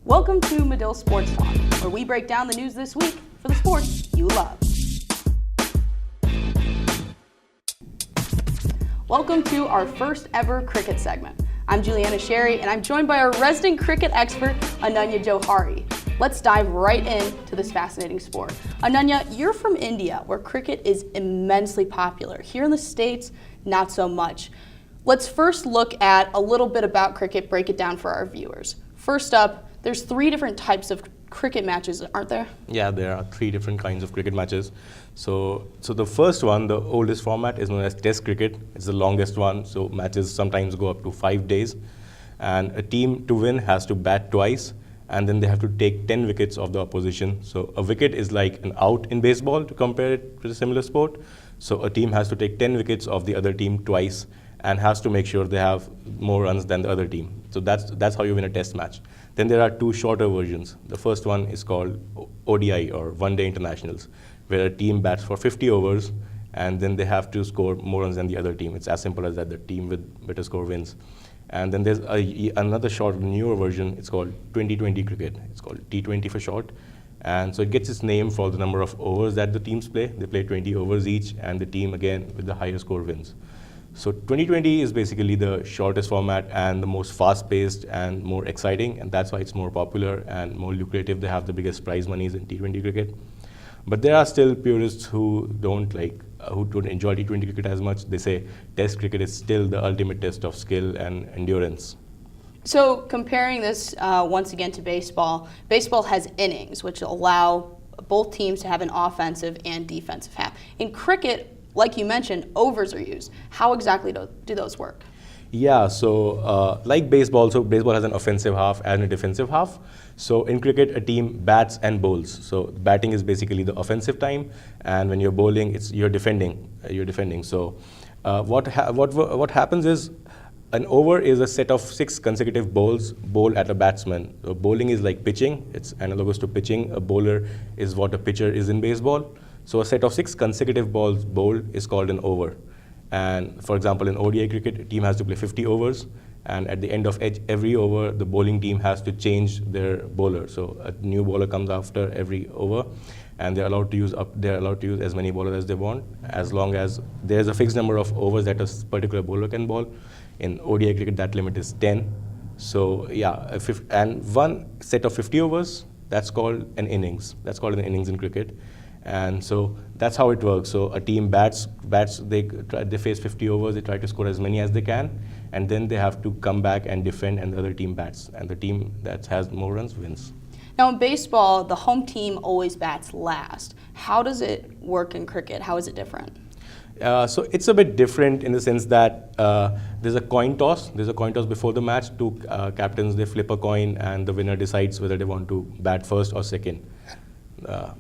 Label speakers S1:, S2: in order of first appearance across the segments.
S1: Welcome to Medill Sports Talk, where we break down the news this week for the sports you love. Welcome to our first ever cricket segment. I'm Juliana Sherry, and I'm joined by our resident cricket expert, Annanya Johari. Let's dive right into this fascinating sport. Annanya, you're from India, where cricket is immensely popular. Here in the States, not so much. Let's first look at a little bit about cricket, break it down for our viewers. First up, there's 3 different types of cricket matches, aren't there?
S2: Yeah, there are 3 different kinds of cricket matches. So the first one, the oldest format, is known as Test cricket. It's the longest one, so matches sometimes go up to 5 days. And a team to win has to bat twice, and then they have to take 10 wickets of the opposition. So a wicket is like an out in baseball, to compare it to a similar sport. So a team has to take 10 wickets of the other team twice and has to make sure they have more runs than the other team. So that's how you win a test match. Then there are 2 shorter versions. The first one is called ODI, or one-day internationals, where a team bats for 50 overs, and then they have to score more runs than the other team. It's as simple as that. The team with better score wins. And then there's another short, newer version. It's called 2020 cricket. It's called T20 for short. And so it gets its name for the number of overs that the teams play. They play 20 overs each, and the team, again, with the higher score wins. So 2020 is basically the shortest format and the most fast-paced and more exciting, and that's why it's more popular and more lucrative. They have the biggest prize monies in T20 cricket. But there are still purists who don't enjoy T20 cricket as much. They say Test cricket is still the ultimate test of skill and endurance.
S1: So comparing this once again to baseball, baseball has innings, which allow both teams to have an offensive and defensive half. In cricket, like you mentioned, overs are used. How exactly do those work?
S2: Yeah, so like baseball, so baseball has an offensive half and a defensive half. So in cricket, a team bats and bowls. So batting is basically the offensive time, and when you're bowling, you're defending. So what happens is, an over is a set of 6 consecutive balls bowled at a batsman. So bowling is like pitching. It's analogous to pitching. A bowler is what a pitcher is in baseball. So a set of 6 consecutive balls bowled is called an over. And for example, in ODI cricket, a team has to play 50 overs. And at the end of every over, the bowling team has to change their bowler. So a new bowler comes after every over, and they're allowed to use as many bowlers as they want, as long as there's a fixed number of overs that a particular bowler can bowl. In ODI cricket, that limit is 10. So yeah, and one set of 50 overs, that's called an innings. That's called an innings in cricket. And so that's how it works. So a team bats. They face 50 overs. They try to score as many as they can, and then they have to come back and defend. And the other team bats, and the team that has more runs wins.
S1: Now in baseball, the home team always bats last. How does it work in cricket? How is it different?
S2: So it's a bit different in the sense that there's a coin toss. There's a coin toss before the match. 2 captains, they flip a coin, and the winner decides whether they want to bat first or second.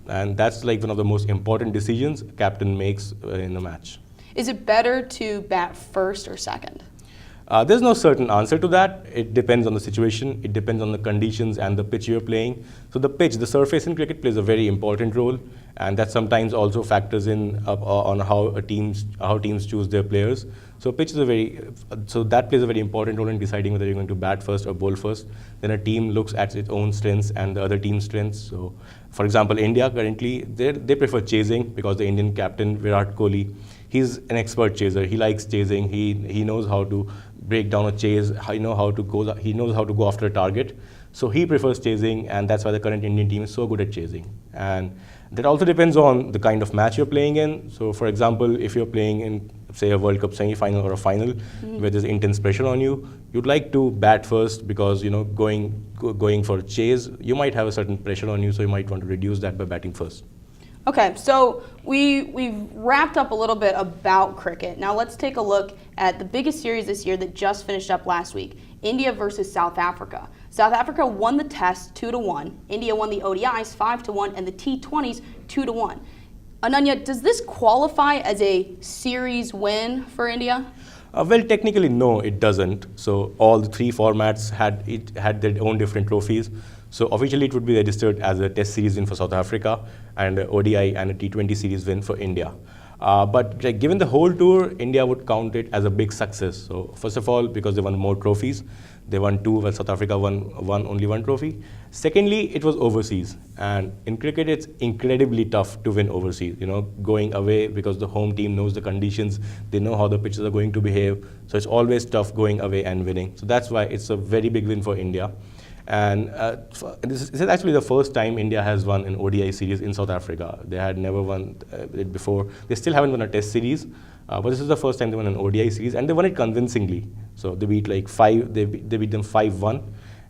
S2: And that's like one of the most important decisions a captain makes in a match.
S1: Is it better to bat first or second?
S2: There's no certain answer to that. It depends on the situation. It depends on the conditions and the pitch you're playing. So the pitch, the surface in cricket plays a very important role, and that sometimes also factors in on how teams choose their players. So pitch is so that plays a very important role in deciding whether you're going to bat first or bowl first. Then a team looks at its own strengths and the other team's strengths. So, for example, India currently, they prefer chasing, because the Indian captain, Virat Kohli, he's an expert chaser. He likes chasing. He knows how to break down a chase. He knows how to go after a target. So he prefers chasing, and that's why the current Indian team is so good at chasing. And that also depends on the kind of match you're playing in. So, for example, if you're playing in, say, a World Cup semi-final or a final, where there's intense pressure on you, you'd like to bat first, because going for a chase, you might have a certain pressure on you, so you might want to reduce that by batting first.
S1: Okay, so we've wrapped up a little bit about cricket. Now let's take a look at the biggest series this year that just finished up last week, India versus South Africa. South Africa won the Test 2-1. India won the ODIs 5-1 and the T20s 2-1. Annanya, does this qualify as a series win for India?
S2: Well, technically, no, it doesn't. So all the 3 formats had their own different trophies. So officially, it would be registered as a Test series win for South Africa, and an ODI and a T20 series win for India. But given the whole tour, India would count it as a big success. So first of all, because they won more trophies. They won 2, while South Africa won only 1 trophy. Secondly, it was overseas. And in cricket, it's incredibly tough to win overseas. Going away, because the home team knows the conditions, they know how the pitches are going to behave. So it's always tough going away and winning. So that's why it's a very big win for India. And this is actually the first time India has won an ODI series in South Africa. They had never won it before. They still haven't won a test series, but this is the first time they won an ODI series, and they won it convincingly. So they beat like they beat them 5-1,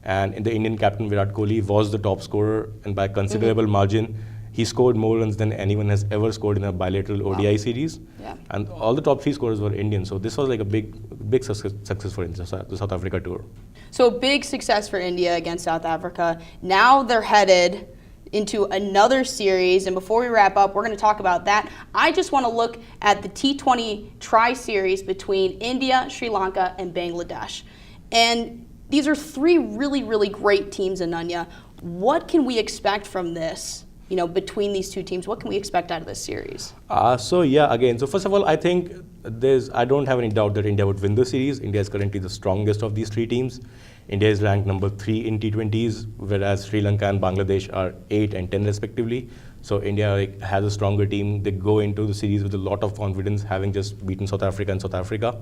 S2: and the Indian captain Virat Kohli was the top scorer, and by considerable margin. He scored more runs than anyone has ever scored in a bilateral ODI series. Yeah. And all the top 3 scorers were Indian. So this was like a big success for India, the South Africa tour.
S1: So big success for India against South Africa. Now they're headed into another series. And before we wrap up, we're going to talk about that. I just want to look at the T20 tri-series between India, Sri Lanka, and Bangladesh. And these are 3 really, really great teams, Annanya. What can we expect from this? Between these 2 teams, what can we expect out of this series?
S2: So first of all, I think I don't have any doubt that India would win the series. India is currently the strongest of these 3 teams. India is ranked number 3 in T20s, whereas Sri Lanka and Bangladesh are 8 and 10 respectively. So India has a stronger team. They go into the series with a lot of confidence, having just beaten South Africa and South Africa.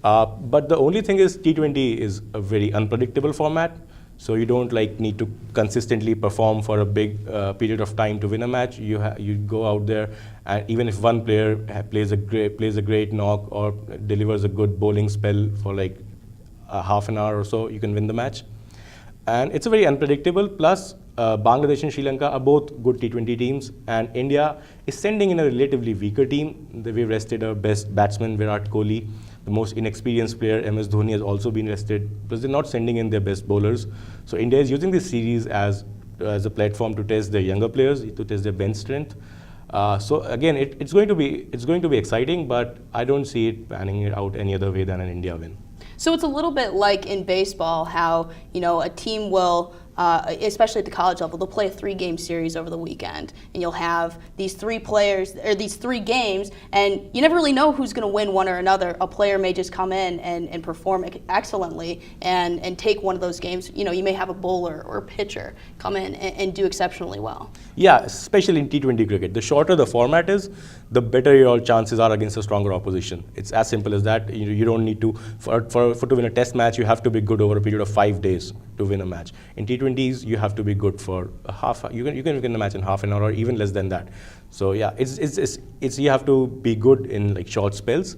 S2: But the only thing is T20 is a very unpredictable format. So you don't need to consistently perform for a big period of time to win a match. You go out there, and even if one player plays a great knock or delivers a good bowling spell for a half an hour or so, you can win the match. And it's a very unpredictable. Plus, Bangladesh and Sri Lanka are both good T20 teams, and India is sending in a relatively weaker team. We've rested our best batsman Virat Kohli. The most inexperienced player, MS Dhoni, has also been rested, because they're not sending in their best bowlers. So India is using this series as a platform to test their younger players, to test their bench strength. So again, it's going to be exciting, but I don't see it panning it out any other way than an India win.
S1: So it's a little bit like in baseball, how a team will, especially at the college level, they'll play a 3-game series over the weekend, and you'll have these 3 players or these 3 games, and you never really know who's going to win one or another. A player may just come in and perform excellently and take one of those games. You may have a bowler or a pitcher come in and do exceptionally well.
S2: Yeah, especially in T20 cricket. The shorter the format is, the better your chances are against a stronger opposition. It's as simple as that. You don't need to, to win a test match, you have to be good over a period of 5 days to win a match. In T20s, you have to be good for you can win a match in half an hour or even less than that. So yeah, it's you have to be good in short spells.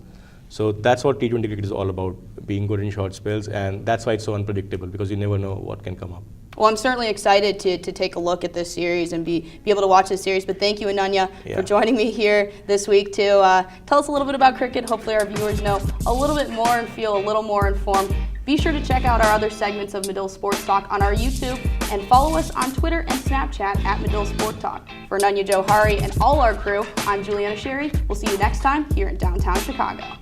S2: So that's what T20 cricket is all about, being good in short spells, and that's why it's so unpredictable, because you never know what can come up.
S1: Well, I'm certainly excited to take a look at this series and be able to watch this series. But thank you, Annanya, for joining me here this week to tell us a little bit about cricket. Hopefully our viewers know a little bit more and feel a little more informed. Be sure to check out our other segments of Medill Sports Talk on our YouTube, and follow us on Twitter and Snapchat at Medill Sport Talk. For Annanya Johari and all our crew, I'm Juliana Sherry. We'll see you next time here in downtown Chicago.